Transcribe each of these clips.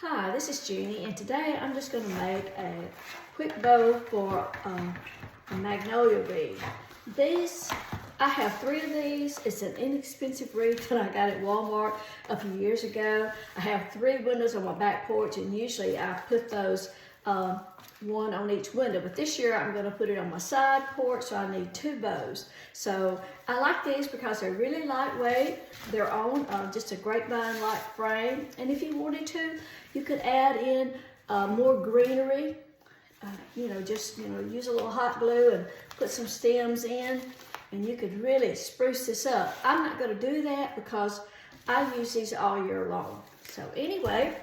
Hi, this is Jeannie, and today I'm just going to make a quick bow for a Magnolia wreath. I have 3 of these. It's an inexpensive wreath that I got at Walmart a few years ago. I have 3 windows on my back porch, and usually I put those one on each window, but this year I'm going to put it on my side porch, so I need 2 bows. So I like these because they're really lightweight. They're on just a grapevine-like frame, and if you wanted to, you could add in more greenery. Use a little hot glue and put some stems in, and you could really spruce this up. I'm not going to do that because I use these all year long. So anyway,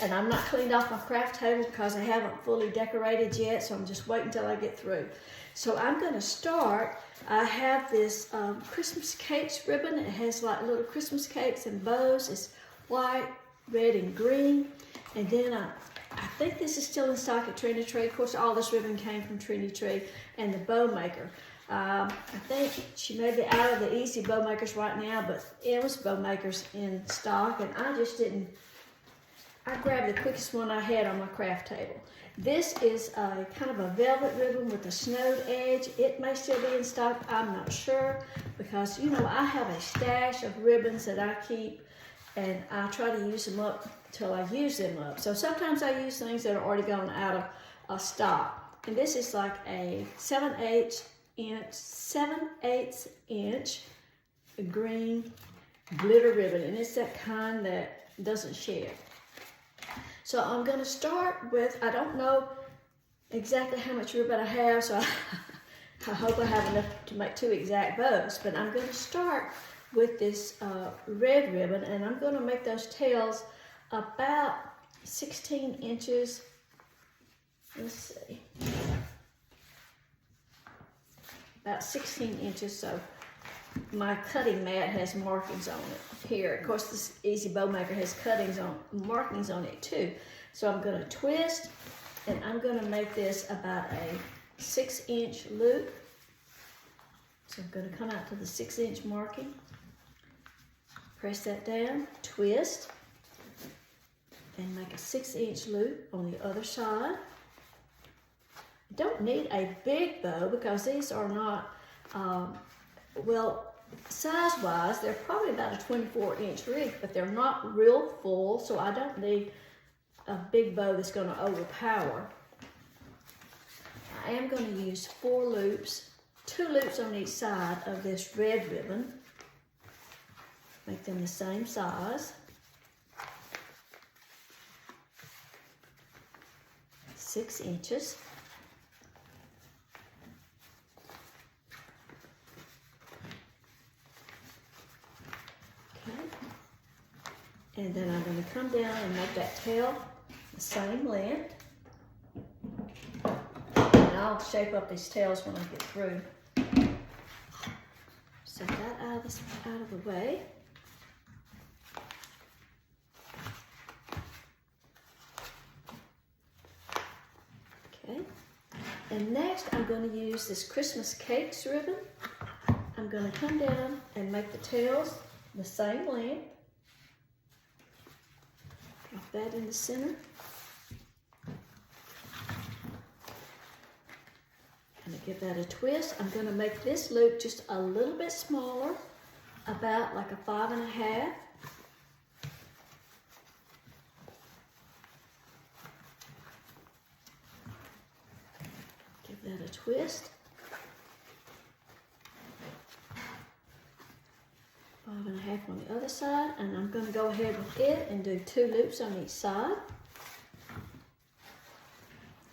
and I'm not cleaned off my craft table because I haven't fully decorated yet, so I'm just waiting until I get through. So I'm going to start. I have this Christmas cakes ribbon. It has like little Christmas cakes and bows. It's white, red, and green. And then I think this is still in stock at Trendy. Of course, all this ribbon came from Trendy and the Bowmaker. I think she may be out of the EZ Bowmakers right now, but it was Bowmakers in stock, and I grabbed the quickest one I had on my craft table. This is a kind of a velvet ribbon with a snowed edge. It may still be in stock, I'm not sure, because I have a stash of ribbons that I keep, and I try to use them up till I use them up. So sometimes I use things that are already gone out of stock. And this is like a 7/8 inch green glitter ribbon, and it's that kind that doesn't shed. So I'm going to start with, I don't know exactly how much ribbon I have, so I hope I have enough to make 2 exact bows, but I'm going to start with this red ribbon, and I'm going to make those tails about 16 inches, let's see, about 16 inches, so my cutting mat has markings on it here. Of course, this EZ Bowmaker has markings on it too. So I'm going to twist, and I'm going to make this about a 6-inch loop. So I'm going to come out to the 6-inch marking, press that down, twist, and make a 6-inch loop on the other side. You don't need a big bow because these are not well, size-wise, they're probably about a 24-inch wreath, but they're not real full, so I don't need a big bow that's going to overpower. I am going to use 4 loops, 2 loops on each side of this red ribbon. Make them the same size. 6 inches. And then I'm going to come down and make that tail the same length. And I'll shape up these tails when I get through. Set that out of the way. Okay. And next I'm going to use this Christmas cakes ribbon. I'm going to come down and make the tails the same length. Drop that in the center. Gonna give that a twist. I'm gonna make this loop just a little bit smaller, about like a 5.5. Give that a twist. 5.5 on the other side, and I'm going to go ahead with it and do 2 loops on each side.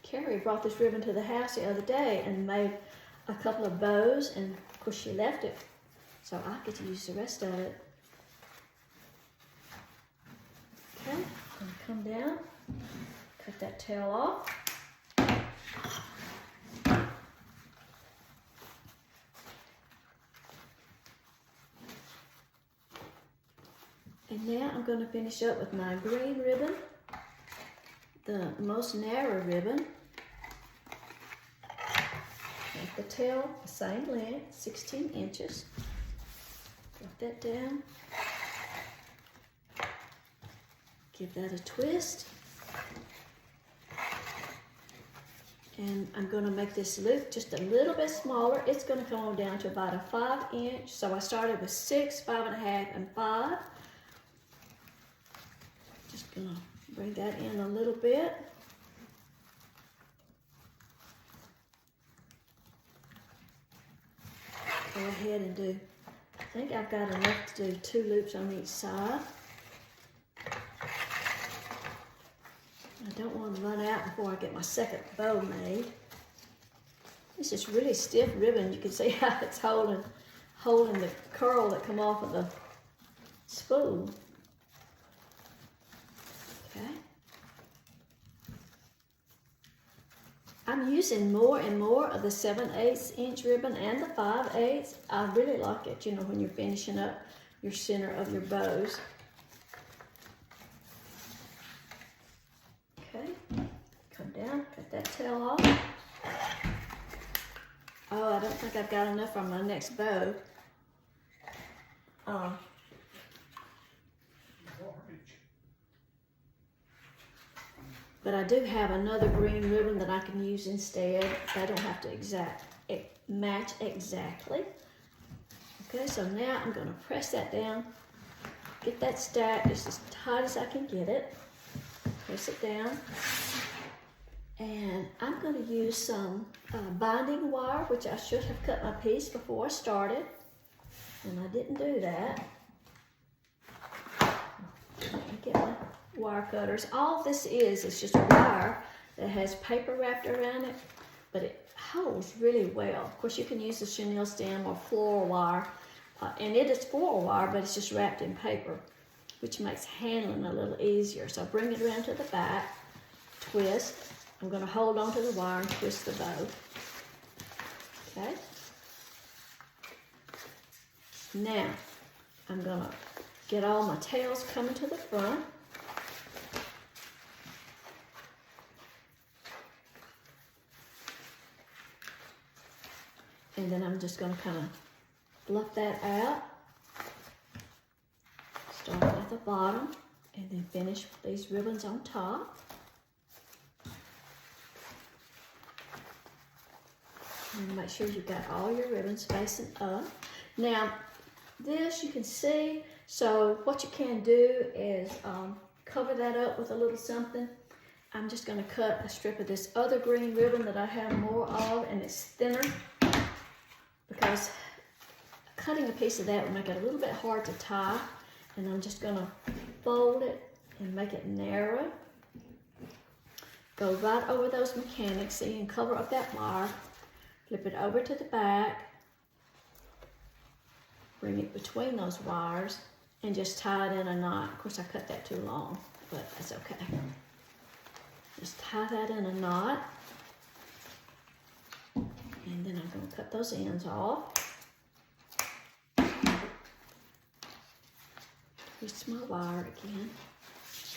Carrie brought this ribbon to the house the other day and made a couple of bows, and of course she left it, so I get to use the rest of it. Okay, I'm going to come down, cut that tail off. And now I'm going to finish up with my green ribbon, the most narrow ribbon. Make the tail the same length, 16 inches. Drop that down. Give that a twist. And I'm going to make this loop just a little bit smaller. It's going to come on down to about a 5-inch. So I started with 6, 5.5, and 5. Just going to bring that in a little bit. Go ahead and do, I think I've got enough to do 2 loops on each side. I don't want to run out before I get my second bow made. This is really stiff ribbon. You can see how it's holding the curl that come off of the spool. Okay. I'm using more and more of the 7/8 inch ribbon and the 5/8. I really like it, you know, when you're finishing up your center of your bows. Okay, come down, cut that tail off. Oh, I don't think I've got enough on my next bow. But I do have another green ribbon that I can use instead. I don't have to match exactly. Okay, so now I'm going to press that down, get that stacked just as tight as I can get it. Press it down. And I'm going to use some binding wire, which I should have cut my piece before I started. And I didn't do that. Let me get my wire cutters. All this is just a wire that has paper wrapped around it, but it holds really well. Of course, you can use the chenille stem or floral wire, and it is floral wire, but it's just wrapped in paper, which makes handling a little easier. So bring it around to the back, twist. I'm going to hold on to the wire and twist the bow. Okay. Now, I'm going to get all my tails coming to the front. And then I'm just going to kind of fluff that out. Start at the bottom and then finish these ribbons on top. And make sure you've got all your ribbons facing up. Now, this you can see, so what you can do is cover that up with a little something. I'm just going to cut a strip of this other green ribbon that I have more of, and it's thinner, because cutting a piece of that will make it a little bit hard to tie. And I'm just going to fold it and make it narrow. Go right over those mechanics so you can cover up that wire. Flip it over to the back. Bring it between those wires and just tie it in a knot. Of course, I cut that too long, but that's okay. Just tie that in a knot. And then I'm going to cut those ends off. Twist my wire again.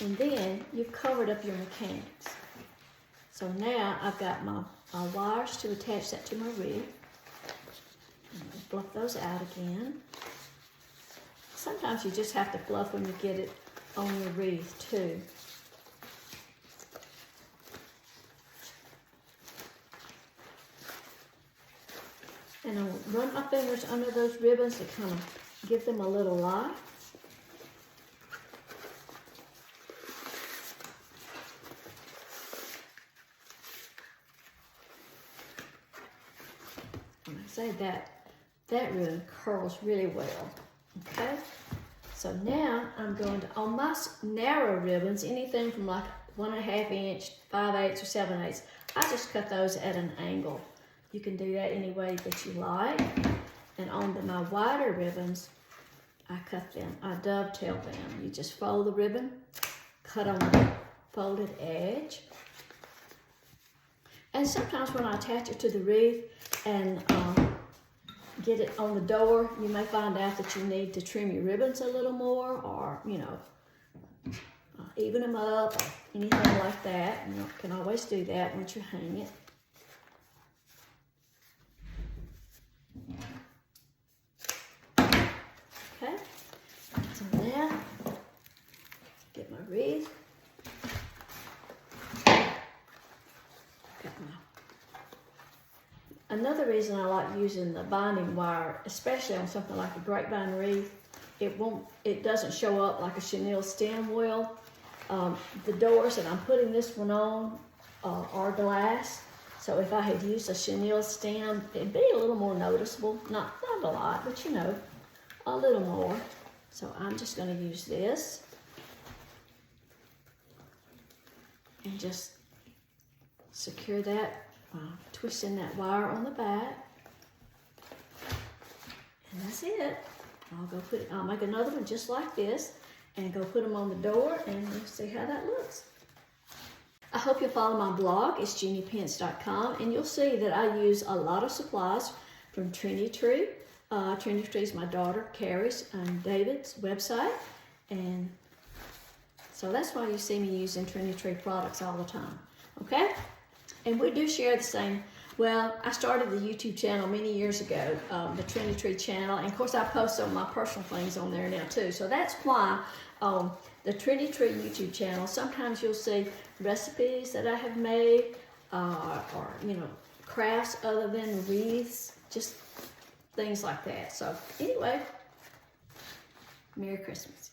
And then you've covered up your mechanics. So now I've got my wires to attach that to my wreath. And fluff those out again. Sometimes you just have to fluff when you get it on your wreath too. And I'll run my fingers under those ribbons to kind of give them a little life. And I say that ribbon curls really well. Okay, so now I'm going to, on my narrow ribbons, anything from like 1.5 inch, 5/8 or 7/8, I just cut those at an angle. You can do that any way that you like. And on my wider ribbons, I dovetail them. You just fold the ribbon, cut on the folded edge. And sometimes when I attach it to the wreath and get it on the door, you may find out that you need to trim your ribbons a little more, or, you know, even them up, or anything like that. And you can always do that once you hang it. Okay, so now get my wreath. Another reason I like using the binding wire, especially on something like a grapevine wreath, it doesn't show up like a chenille stem will. The doors that I'm putting this one on are glass, so if I had used a chenille stem, it'd be a little more noticeable. Not a lot, but you know, a little more. So I'm just going to use this and just secure that, twisting that wire on the back. And that's it. I'll make another one just like this and go put them on the door, and we'll see how that looks. I hope you'll follow my blog. It's JeanniePence.com, and you'll see that I use a lot of supplies from Trendy. Trendy is my daughter Carrie's and David's website, and so that's why you see me using Trendy products all the time. Okay? And we do share the same. Well, I started the YouTube channel many years ago, the Trendy channel, and of course I post some of my personal things on there now too. So that's why the Trendy YouTube channel, sometimes you'll see recipes that I have made, or you know, crafts other than wreaths, just things like that. So anyway, Merry Christmas.